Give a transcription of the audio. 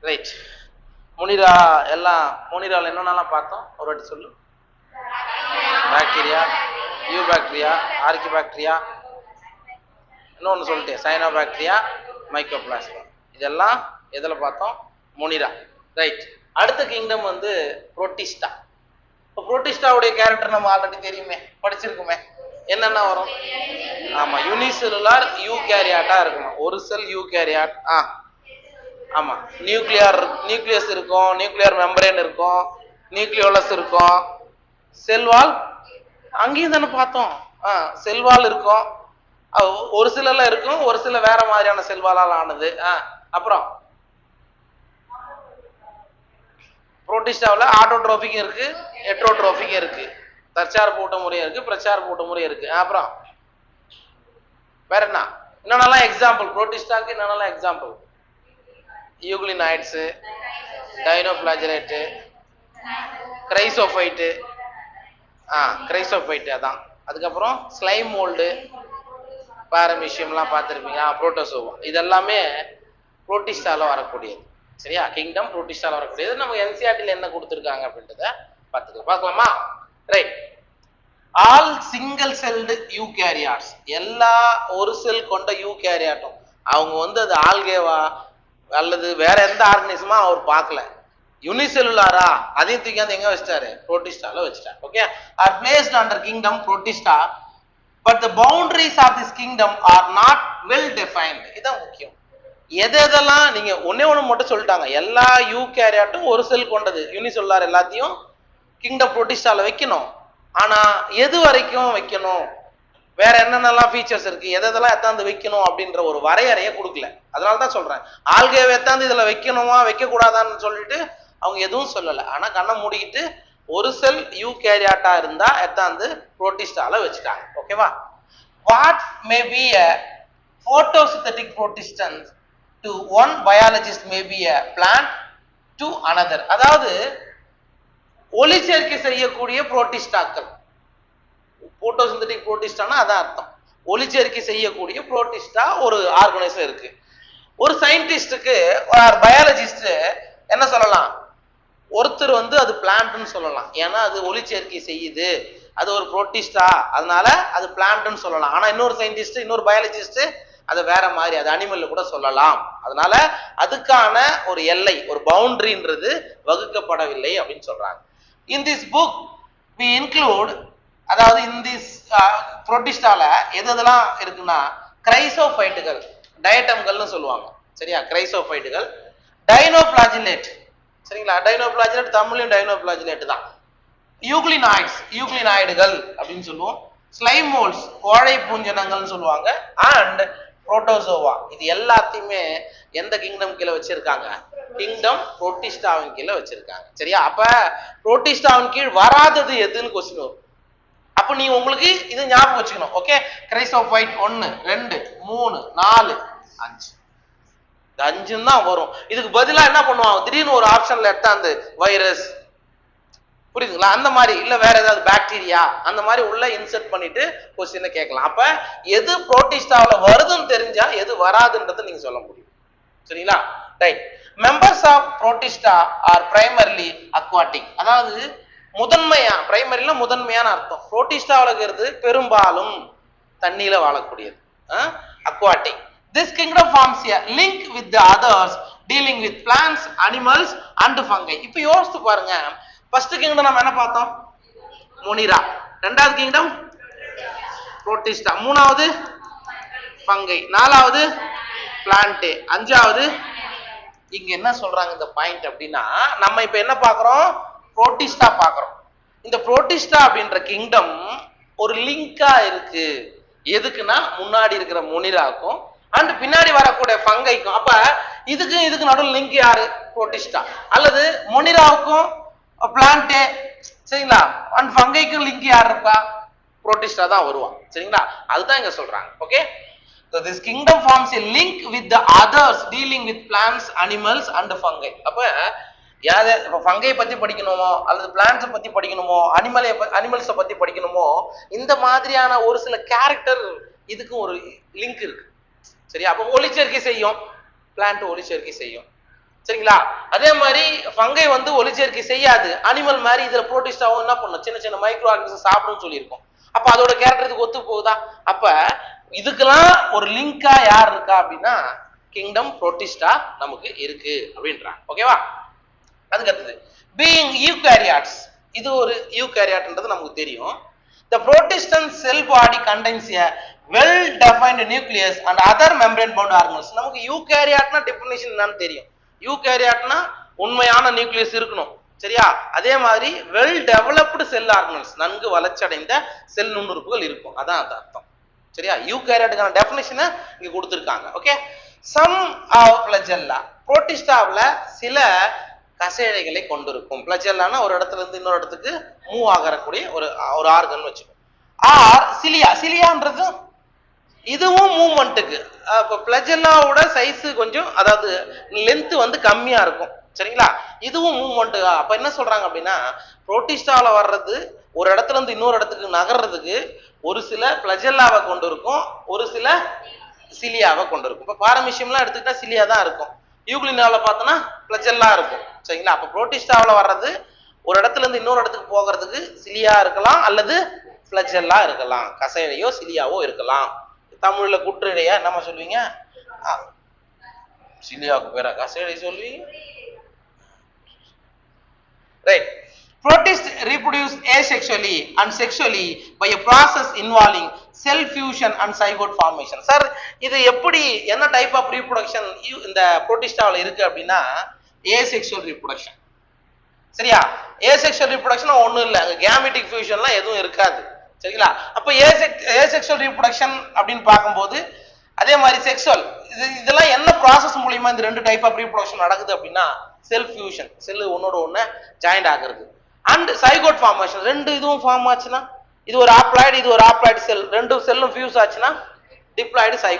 Right. முனிரா எல்லாம் முனிரால என்னென்னலாம் பார்த்தோம் ஒரு வாட்டி சொல்லு. Bacteria, you bacteria, RK bacteria, இன்னொன்று சொல்லிட்டேன் சைனோ பாக்டீரியா, மைக்ரோபிளாஸ்மா. இதெல்லாம் எதில் பார்த்தோம்? முனிரா. ரைட். அடுத்த கிங்டம் வந்து புரோட்டிஸ்டா. இப்போ புரோட்டிஸ்டாவுடைய கேரக்டர் நம்ம ஆல்ரெடி தெரியுமே, படிச்சிருக்குமே. என்னென்ன வரும்? ஆமா, யூனிசெல்லுலார் யூகேரியாட்டா இருக்கணும். ஒரு செல் யூகேரியாட். ஆமா, நியூக்ளியஸ் இருக்கும், நியூக்ளியர் மெம்பரேன் இருக்கும், நியூக்ளியோலஸ் இருக்கும், செல்வால் அங்கேயும் தானே பார்த்தோம். செல்வால் இருக்கும், ஒரு சிலர்ல இருக்கும், ஒரு சில வேற மாதிரியான செல்வாலால் ஆனது. அப்புறம் புரோட்டிஸ்டாவில் ஆட்டோட்ரோபிக் இருக்கு, ஹெட்ரோட்ரோபிக் இருக்கு, தற்சார்பு ஊட்ட முறை இருக்கு, பிரச்சார்பு ஊட்ட முறை இருக்கு. அப்புறம் வேற என்ன என்னென்னலாம் எக்ஸாம்பிள் புரோட்டிஸ்டாக்கு? என்னென்னலாம் எக்ஸாம்பிள்? யூக்ளினாய்ட்ஸு, டைனோபிளாஜரேட்டு, கிரைசோஃபைட்டு. கிரைசோஃபைட்டு அதான். அதுக்கப்புறம் ஸ்லைம் மோல்டு, பாரமிஷியம்லாம் பார்த்துருப்பீங்க. புரோட்டோசோவா. இதெல்லாமே புரோட்டிஸ்டால வரக்கூடியது. சரியா? கிங்டம் புரோட்டிஸ்டால வரக்கூடியது. நம்ம என்சிஆர்டில என்ன கொடுத்துருக்காங்க அப்படின்றத பார்க்கலாமா? Right. All single celled eukaryotes, எல்லா ஒரு செல் கொண்ட யூகேரியாட்டும் அவங்க வந்து அது ஆல்கேவா அல்லது வேற எந்த ஆர்கனிசமா அவர் பார்க்கல. யூனிசெல்லுலாரா அதையும் தூக்கி எங்க வச்சிட்டாரு? புரோட்டிஸ்டால வச்சிட்டாரு. Okay, are placed under kingdom Protista, but the boundaries of this kingdom are not well defined. இதான் முக்கியம். எதெல்லாம் நீங்க ஒன்னே ஒன்று மட்டும் சொல்லிட்டாங்க, எல்லா யூகேரியாட்டும் ஒரு செல் கொண்டது யூனிசெல்லுலார் எல்லாத்தையும் கிங்டம் புரோட்டிஸ்டால வைக்கணும். ஆனா எது வரைக்கும் வைக்கணும், வேற என்னென்னலாம் ஃபீச்சர்ஸ் இருக்கு, எதெல்லாம் எத்தாந்து வைக்கணும் அப்படின்ற ஒரு வரையறையை கொடுக்கல. அதனாலதான் சொல்றேன், ஆல்கேவை எத்தாந்து இதுல வைக்கணுமா வைக்க கூடாதான்னு சொல்லிட்டு அவங்க எதுவும் சொல்லலை. ஆனா கண்ணை மூடிக்கிட்டு ஒரு செல் யூகேரியாட்டா இருந்தா எத்தாந்து புரோட்டிஸ்டால வச்சுட்டாங்க. ஓகேவா? What may be a photosynthetic protistans to one biologist may be a plant to another. அதாவது ஒளிச்சேர்க்கை செய்யக்கூடிய புரோட்டிஸ்டாக்கள். போட்டோசிந்தட்டிக் புரோட்டிஸ்டானா அதான் அர்த்தம். ஒளிச்சேர்க்கை செய்யக்கூடிய புரோட்டிஸ்டா ஒரு ஆர்கனைசம் இருக்கு. ஒரு சயின்டிஸ்டுக்கு பயாலஜிஸ்ட் என்ன சொல்லலாம்? ஒருத்தர் வந்து அது பிளான்ட்னு சொல்லலாம், ஏன்னா அது ஒளிச்சேர்க்கை செய்யுது, அது ஒரு புரோட்டிஸ்டா, அதனால அது பிளான்ட்னு சொல்லலாம். ஆனா இன்னொரு சயின்டிஸ்ட், இன்னொரு பயாலஜிஸ்ட் அதை வேற மாதிரி, அது அனிமல்ல கூட சொல்லலாம். அதனால அதுக்கான ஒரு எல்லை, ஒரு பவுண்டரின்றது வகுக்கப்படவில்லை அப்படின்னு சொல்றாங்க. In this book we include, அதாவது இந்த புரோட்டிஸ்டால எதெல்லாம் இருக்குன்னா கிரைசோஃபைட்டுகள், டயட்டம்கள்னு சொல்லுவாங்க. சரியா? கிரைசோஃபைட்டுகள், டைனோபிளாஜிலேட். சரிங்களா? டைனோபிளாஜிலேட் தமிழ்லையும் டைனோபிளாஜிலேட் தான். யூக்ளினாய்டுகள் அப்படின்னு சொல்லுவோம். ஸ்லைம் மோல்ஸ், கோழை பூஞ்சனங்கள்னு சொல்லுவாங்க. And protozoa. இது எல்லாத்தையுமே எந்த கிங்டம் கீழே வச்சிருக்காங்க? கிங்டம் புரோட்டிஸ்டாவின் கீழே வச்சிருக்காங்க. சரியா? அப்ப புரோட்டிஸ்டாவின் கீழ் வராதது எதுன்னு கொஸ்டின் வரும். அப்ப நீ உங்களுக்கு இது ஞாபகம் வச்சுக்கணும். ஓகே, கிரைசோஃபைட் 1 2 3 4 5, இந்த 5 தான் வரும். இதுக்கு பதிலா என்ன பண்ணுவாங்க? திடீர்னு ஒரு ஆப்ஷன்ல எடுத்தாந்து வைரஸ், புரியுதுங்களா? அந்த மாதிரி இல்ல வேற ஏதாவது பாக்டீரியா, அந்த மாதிரி உள்ள இன்சர்ட் பண்ணிட்டு கொஸ்டினை கேட்கலாம். அப்ப எது புரோட்டிஸ்டாவில வருதுன்னு தெரிஞ்சா எது வராதுன்றதை நீங்க சொல்ல முடியும். சரிங்களா? Right. Members of Protista are primarily aquatic. அதாவது பிரைமரியில முதன்மையான அர்த்தம். புரோட்டிஸ்டாவில் இருக்கிறது பெரும்பாலும் தண்ணியில வாழக்கூடியது, aquatic. This kingdom forms a link with the others dealing with plants, animals and fungi. இப்போ யோசித்து பாருங்க, ஃபர்ஸ்ட் கிங்டம் நம்ம என்ன பார்த்தோம்? முனிரா. ரெண்டாவது கிங்டம் புரோட்டிஸ்டா, மூணாவது ஃபங்கை, நாலாவது பிளான்ட், அஞ்சாவது. இங்க என்ன சொல்றாங்க இந்த பாயிண்ட் அப்படின்னா, நம்ம இப்ப என்ன பார்க்கிறோம்? புரோட்டிஸ்டா பார்க்கிறோம். இந்த புரோட்டிஸ்டா அப்படின்ற கிங்டம் ஒரு லிங்கா இருக்கு. எதுக்குன்னா முன்னாடி இருக்கிற முனிராக்கும் அண்ட் பின்னாடி வரக்கூடிய ஃபங்கைக்கும். அப்ப இதுக்கு நடுவில் லிங்க் யாரு? புரோட்டிஸ்டா. அல்லது முனிராவுக்கும் பிளான்ட், சரிங்களா, அண்ட் ஃபங்கைக்கும் லிங்க் யார் இருக்கா? புரோட்டிஸ்டா தான் வருவான். சரிங்களா? அதுதான் இங்க சொல்றாங்க. Okay, so this kingdom forms a link with the others dealing with plants, animals and fungi. அப்ப யாரு இப்ப ஃபங்கை பத்தி படிக்கணுமோ அல்லது பிளான்ட்ஸை பத்தி படிக்கணுமோ அனிமல்ஸை பத்தி படிக்கணுமோ, இந்த மாதிரியான ஒரு சில கேரக்டர் இதுக்கு ஒரு லிங்க் இருக்கு. சரியா? அப்ப ஒளிச்சேர்க்கை செய்யும், பிளான்ட் ஒளிச்சேர்க்கை செய்யும், சரிங்களா? அதே மாதிரி ஃபங்கை வந்து ஒளிச்சேர்க்கை செய்யாது. அனிமல் மாதிரி இதுல புரோட்டிஸ்டாவும் என்ன பண்ணும், சின்ன சின்ன மைக்ரோ ஆர்கனிசம் சாப்பிடும்னு சொல்லியிருக்கோம். அப்ப அதோட கேரக்டருக்கு ஒத்து போகுதா? அப்ப இதுக்கெல்லாம் ஒரு லிங்கா யார் இருக்கா அப்படின்னா கிங்டம் புரோட்டிஸ்டா நமக்கு இருக்கு அப்படின்றாங்க. ஓகேவா? அதுக்கு அடுத்தது பீயிங் யூகாரியாட்ஸ். இது ஒரு யூகாரியாட்ன்றது நமக்கு தெரியும். The protestant cell body contains a well-defined nucleus and other membrane-bound organelles. நமக்கு யூகாரியாட்னா டெஃபினிஷன் என்னன்னு தெரியும். யூகாரியாட்னா உண்மையான நியூக்ளியஸ் இருக்கணும், சரியா? அதே மாதிரி வெல் டெவலப்டு செல் ஆர்கனல்ஸ், நன்கு வளர்ச்சியடைந்த செல் நுண்ணுறுப்புகள் இருக்கும், அதான் அது அர்த்தம், சரியா? யூகாரியாட்டுக்கான டெஃபினிஷனை இங்க கொடுத்துருக்காங்க. ஓகே. சம் ஆஃப் ஃபிளஜெல்லா, புரோட்டிஸ்டாவில் சில கசையடைகளை கொண்டிருக்கும். பிளஜெல்லானா ஒரு இடத்துல இருந்து இன்னொரு இடத்துக்கு மூவ் ஆகக்கூடிய ஒரு ஆர்கன் வச்சுக்கோம். ஆர் சிலியா, சிலியான்றது இதுவும் மூவ்மெண்ட்டுக்கு. இப்போ பிளஜெல்லாவோட சைஸ் கொஞ்சம், அதாவது லென்த் வந்து கம்மியா இருக்கும், சரிங்களா? இதுவும் மூவ்மெண்ட். அப்ப என்ன சொல்றாங்க அப்படின்னா புரோட்டிஸ்டாவில் வர்றது ஒரு இடத்துல இருந்து இன்னொரு இடத்துக்கு நகர்றதுக்கு ஒரு சில பிளஜெல்லாவை கொண்டு இருக்கும், ஒரு சில சிலியாவை கொண்டு இருக்கும். இப்போ பாரமிஷியம்லாம் எடுத்துக்கிட்டா சிலியா தான் இருக்கும். யூக்ளினாவில் பார்த்தோன்னா பிளஜெல்லா இருக்கும், சரிங்களா? அப்போ புரோட்டிஸ்டாவில் வர்றது ஒரு இடத்துல இருந்து இன்னொரு இடத்துக்கு போகிறதுக்கு சிலியா இருக்கலாம் அல்லது பிளஜெல்லா இருக்கலாம், கசையடையோ சிலியாவோ இருக்கலாம். தமிழ்ல குற்றடையா என்னமா சொல்லுவீங்க? சிலியாவுக்கு பேரா கசையடை சொல்லுவீங்க, right? Protists reproduce asexually and sexually by a process involving cell fusion and zygote formation. Sir இது எப்படி, என்ன டைப் ஆஃப் ரீப்ரொடக்ஷன் இந்த புரோட்டிஸ்டாவில் இருக்கு அப்படின்னா ஏசெக்சுவல் ரீப்ரொடக்ஷன், சரியா? ஏசெக்சுவல் ரீப்ரொடக்ஷன் ஒன்றும் இல்லை, கேமெட்டிக் ஃபியூஷன்லாம் எதுவும் இருக்காது, சரிங்களா? அப்போ ஏசெக்சுவல் ரீப்ரொடக்ஷன் அப்படின்னு பார்க்கும்போது அதே மாதிரி செக்சுவல், இதெல்லாம் என்ன ப்ராசஸ் மூலியமா இந்த ரெண்டு டைப் ஆஃப் ரீப்ரொடக்ஷன் நடக்குது அப்படின்னா செல் ஃபியூஷன், செல் ஒன்னோட ஒன்று ஜாயிண்ட் ஆகுறது, அண்ட் சைகோட் ஃபார்மேஷன். ரெண்டு இதுவும் ஃபார்ம் ஆச்சுன்னா இது ஒரு ஆப்ளாய்டு, இது ஒரு ஆப்ளாய்டு செல், ரெண்டு செல்லும் ஃபியூஸ் ஆச்சுன்னா டிப்ளாய்டு சைகோட்.